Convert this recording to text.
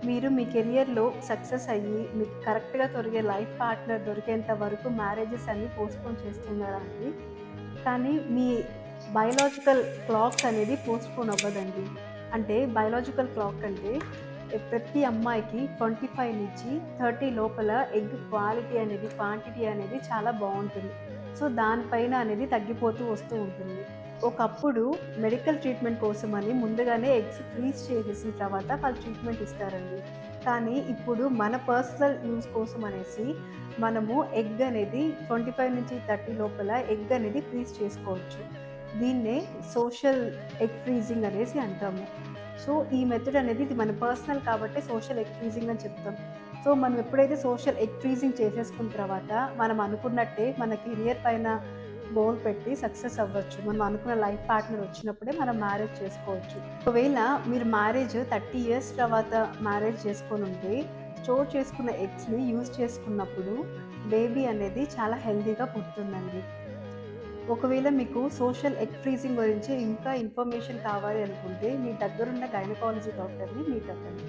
మీరు మీ కెరియర్‌లో సక్సెస్ అయ్యి, మీకు కరెక్ట్‌గా దొరికే లైఫ్ పార్ట్నర్ దొరికేంత వరకు మ్యారేజెస్ అన్నీ పోస్ట్‌పోన్ చేస్తున్నారా అండి? కానీ మీ బయోలాజికల్ క్లాక్స్ అనేది పోస్ట్‌పోన్ అవ్వదండి. అంటే బయోలాజికల్ క్లాక్ అంటే ప్రతి అమ్మాయికి 25-30 లోపల ఎగ్ క్వాలిటీ అనేది, క్వాంటిటీ అనేది చాలా బావుంటుంది. సో, దానిపైన అనేది తగ్గిపోతూ వస్తూ ఉంటుంది. ఒకప్పుడు మెడికల్ ట్రీట్మెంట్ కోసమని ముందుగానే ఎగ్స్ ఫ్రీజ్ చేసేసిన తర్వాత వాళ్ళు ట్రీట్మెంట్ ఇస్తారండి. కానీ ఇప్పుడు మన పర్సనల్ యూజ్ కోసం అనేసి మనము ఎగ్ అనేది 25-30 లోపల ఎగ్ అనేది ఫ్రీజ్ చేసుకోవచ్చు. దీన్నే సోషల్ ఎగ్ ఫ్రీజింగ్ అనేసి అంటాము. సో, ఈ మెథడ్ అనేది ఇది మన పర్సనల్ కాబట్టి సోషల్ ఎగ్ ఫ్రీజింగ్ అని చెప్తాం. సో, మనం ఎప్పుడైతే సోషల్ ఎగ్ ఫ్రీజింగ్ చేసేసుకున్న తర్వాత మనం అనుకున్నట్టే మన కెరియర్ పైన గోల్ పెట్టి సక్సెస్ అవ్వచ్చు. మనం అనుకున్న లైఫ్ పార్ట్నర్ వచ్చినప్పుడే మనం మ్యారేజ్ చేసుకోవచ్చు. ఒకవేళ మీరు మ్యారేజ్ 30 ఇయర్స్ తర్వాత మ్యారేజ్ చేసుకొనుంటే, స్టోర్ చేసుకున్న ఎగ్స్‌ని యూజ్ చేసుకున్నప్పుడు బేబీ అనేది చాలా హెల్తీగా పుడుతుందండి. ఒకవేళ మీకు సోషల్ ఎగ్ ఫ్రీజింగ్ గురించి ఇంకా ఇన్ఫర్మేషన్ కావాలి అనుకుంటే, మీ దగ్గరున్న గైనకాలజీ డాక్టర్‌ని మీట్ అవ్వండి.